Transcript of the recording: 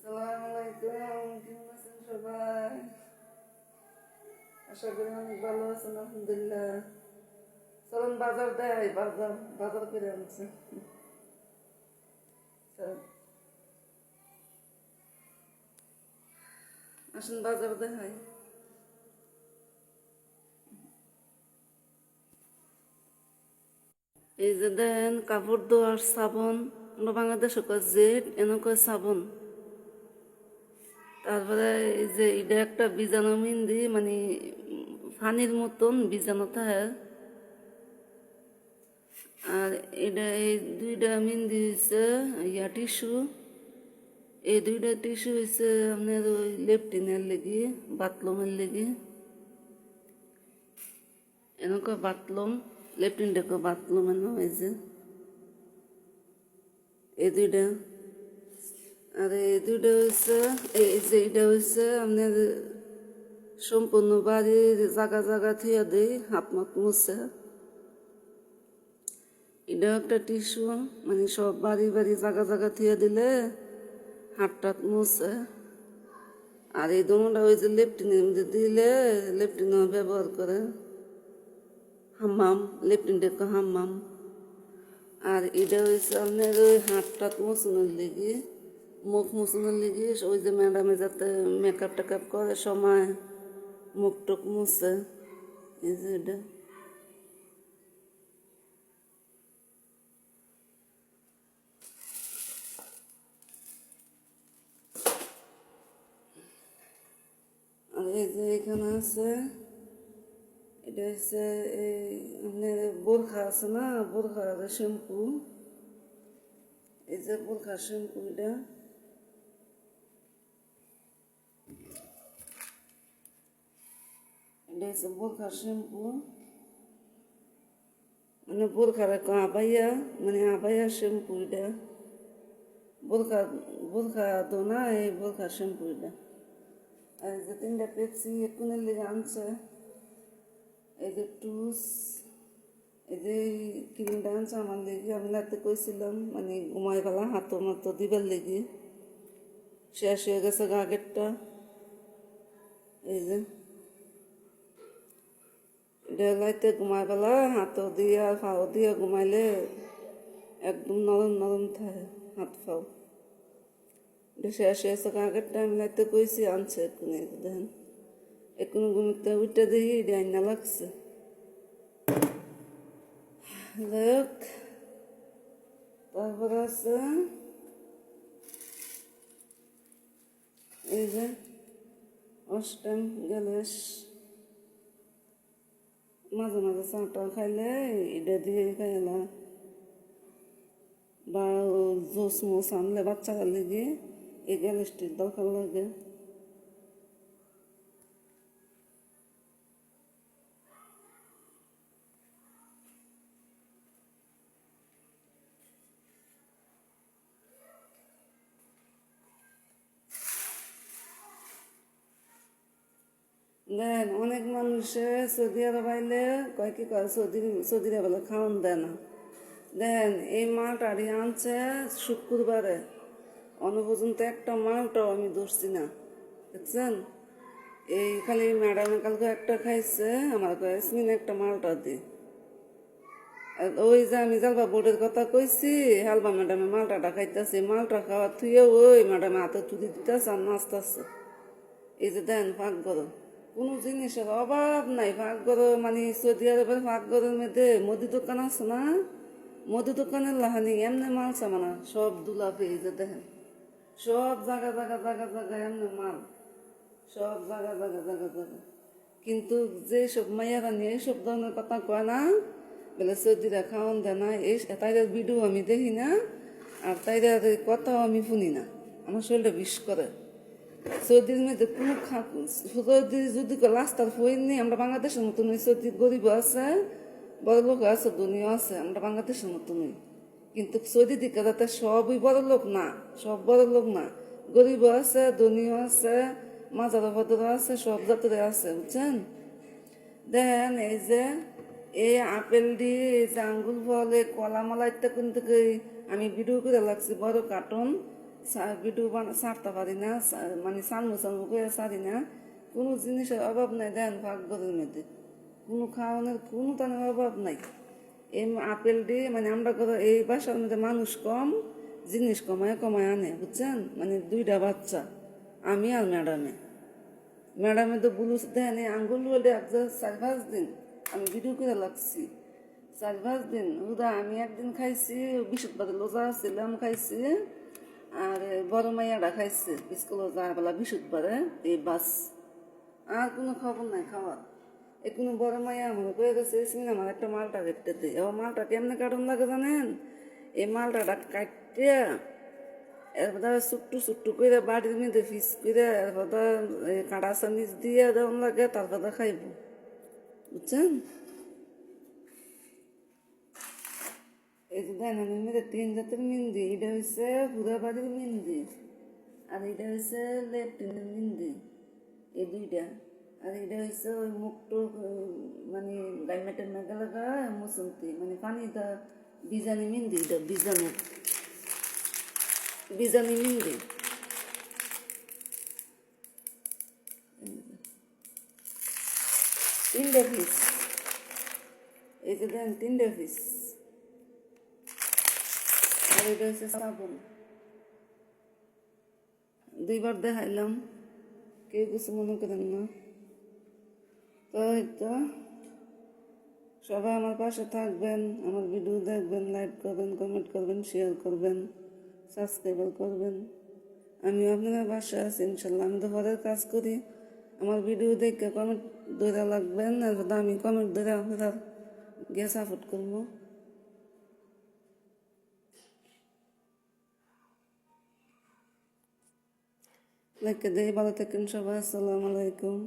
আসসালামু আলাইকুম, কেমন আছেন সবাই? আশা করি অনেক ভালো আছেন, আলহামদুলিল্লাহ। চলুন বাজার দেয়, বাজার বাজার করে আনছে। চল, আসুন বাজার দেখাই। এই যে দেন কাপড় ধোয়ার সাবন, আমরা বাংলাদেশে কয় জেট, এনে কয় সাবন। তারপরে এই যে এটা একটা বীজাণু মিন্দি, মানে পানির মতন বীজাণু থাকে। আর এটা এই দুইটা মিন্দি হচ্ছে টিস্যু। এই দুইটা টিস্যু হচ্ছে আপনার ওই লেপটিনের লেগে, বাথরুমের লেগে। এনেকুৱা বাথরুম, লেপটিন দেখো বাথরুম এনে এই যে এই দুইটা। আর এই দুইটা হচ্ছে এই যে এইটা হচ্ছে আপনার সম্পূর্ণ বাড়ির জায়গা জায়গা থিয়া দেই, হাত মাত মুছে। এটাও একটা টিস্যু, মানে সব বাড়ি বাড়ি জায়গা জায়গা থিয়া দিলে হাত টাত মুছে। আর এই দোনোটা ওই যে লেপটিনের মধ্যে দিলে লেপটিনও ব্যবহার করে, হাম্মাম, লেপটিন দেখো হাম্মাম। আর এটা হয়েছে আপনার ওই হাত টাত মুছনের লেগে, মুখ মুছনের লেগে, ওই যে ম্যাডামে যাতে মেকআপ টেকআপ করে সময় মুখ টুক মুছে। এই যে এটা আর এই যে এখানে আছে, এটা হচ্ছে এই আপনার বোরখা আছে না, বোরখার শ্যাম্পু। এই যে বোরখার শ্যাম্পু, এটা এটা হচ্ছে বোরখার শ্যাম্পু, মানে বোরখার আবাইয়া, মানে আবাইয়া শ্যাম্পু এটা। বোরখা বোরখা দো না, এই বোরখার শ্যাম্পু এটা। আর এই যে তিনটা পেপসি এক্ষুনের লেগে আনছে। এই যে টুস, এই যে ক্রিমটা আনছে আমার লেগে, আমি রাতে কইছিলাম মানে ঘুমাই বেলা হাতো মাতো দিবার লেগে, শেষ হয়ে গেছে আগেরটা। এই যে এটা লাইতে ঘুমাই বেলা হাতও দিয়া ফাও দিয়া ঘুমাইলে একদম নরম নরম থাকে হাত ফাও। এটা শেষ হয়েছে আগেরটা, আমি লাইতে কইছি আনছে এক্ষুনি। দেখেন এক্ষুনি ঘুমিতে উঠে দেখি এটা আইনা লাগছে। যাই হোক, তারপরে আছে এই যে অষ্টম গ্যালেস, মাঝে মাঝে চাটা খাইলে এটা দিয়ে খাইলা, বা জুস মুস আনলে বাচ্চারা লেগে এই গ্যালেসটির দরকার লাগে। দেন অনেক মানুষে সৌদি আরব আইলে কয় কি কয় সৌদি আরবে খাওয়ান দেয় না। দেন এই মালটারি আনছে শুক্রবারে, অন্য পর্যন্ত একটা মালটাও আমি ধরছি না, দেখছেন? এই খালি ম্যাডামে কালকে একটা খাইছে, আমার কয় ইয়াসমিন একটা মালটা দি। আর ওই যে আমি জালবা বোর্ডের কথা কইছি, হালবা ম্যাডামে মালটাটা খাইতেছে, মালটা খাওয়া থুয়ে ওই ম্যাডামে হাতে তুলি দিতেছে আর নাচতেছে। এই যে দেন পাকঘর, কোনো জিনিসের অভাব নাই পাকঘর, মানে সৌদি আরবের পাকঘরের মধ্যে মুদি দোকান আছে না, মুদি দোকানের লাহানি এমনি মাল সামানা সব দুলাপে। এই যে দেখেন সব জায়গা জায়গা জায়গা জায়গা এমনি মাল, সব জায়গা জায়গা জায়গা জায়গা। কিন্তু যে সব মাইয়ারা নিয়ে এইসব ধরনের কথা কয় না, বলে সৌদিরা খাওয়ান দেয় না, এই তাইদের ভিডিও আমি দেখি না, আর তাইদের কথাও আমি শুনি না, আমার শরীরটা বিষ করে। সৌদির মধ্যে কোনো সৌদি যদি রাস্তার ফইনি, আমরা বাংলাদেশের মতন ওই সৌদি গরিব আছে, বড় লোক আছে, ধনীও আছে, আমরা বাংলাদেশের মতনই। কিন্তু সৌদি দিকে যাতে সবই বড় লোক না, সব বড় লোক না, গরিবও আছে, ধনীও আছে, মাজার ভদ্র আছে, সব জাতের আছে, বুঝছেন? দেখেন এই যে এই আপেল দিয়ে এই যে আঙ্গুল ফল, এই কলা মালা ইত্যাদি কিন্তু আমি ভিডিও করে লাগছি বড় কার্টুন, ভিডিও ছাড়তে পারি না, মানে সালমু সালমু করে সারি না। কোনো জিনিসের অভাব নাই দেন ভাগ্যের মধ্যে, কোনো খাওয়ানোর কোনো তানের অভাব নাই। এই আপেল দিয়ে মানে আমরা এই বাসার মধ্যে মানুষ কম, জিনিস কমায় কমায় আনে, বুঝছেন? মানে 2টা বাচ্চা, আমি আর ম্যাডামে তো বুলুস দেন এই আঙ্গুল বলে 4-5 দিন আমি ভিডিও করে লাগছি। 4-5 দিন হুদা আমি একদিন খাইছি, বৃহস্পতিবার লোজা ছিলাম খাইছি, আর বড় মাইয়াটা খাইছে স্কুলে যায় বেলা বৃহস্পতিবারে এই বাস। আর কোনো খবর নাই খাওয়ার। এই কোনো বড় মাইয়া আমার কয়ে গেছে সিনেমার একটা মালটা কেটে দিই। এবার মালটা কেমনে কাটন লাগে জানেন? এই মালটাটা কাটিয়া এরপর ছুট্টু ছুট্টু করে বাড়ির মধ্যে ফিস করে এরপর কাঁটা চামিচ দিয়ে দেওয়ান লাগে, তারপর খাইব, বুঝছেন? এই যে দেন আমি মেয়েদের 3 জাতের মেহেন্দি, এটা হচ্ছে পুরা বাড়ির মেহেন্দি, আর এটা হচ্ছে লেফটিনের মেহেন্দি, এই 2টা। আর এটা হচ্ছে ওই মুখটো মানে গাইমেটের মেঘা লাগা মুসন্তি, মানে পানিটা বিজানি মেহেন্দি, এটা বিজানি মেহেন্দি। 3টা পিস, এই যে দেন 3টা পিস। আর এটা হচ্ছে সাবুন, 2বার দেখাইলাম, কেউ কিছু মনে করেন না। তো এই তো সবাই আমার পাশে থাকবেন, আমার ভিডিও দেখবেন, লাইক করবেন, কমেন্ট করবেন, শেয়ার করবেন, সাবস্ক্রাইব করবেন। আমি আপনাদের বাসায় আছি ইনশাল্লাহ। আমি তো পরের কাজ করি, আমার ভিডিও দেখে কমেন্ট ধরে লাগবেন, আমি কমেন্ট ধরে আপনারা গিয়ে সাপোর্ট করবো। লাইক দিয়ে ভালো থাকেন সবাই, আসসালামু আলাইকুম।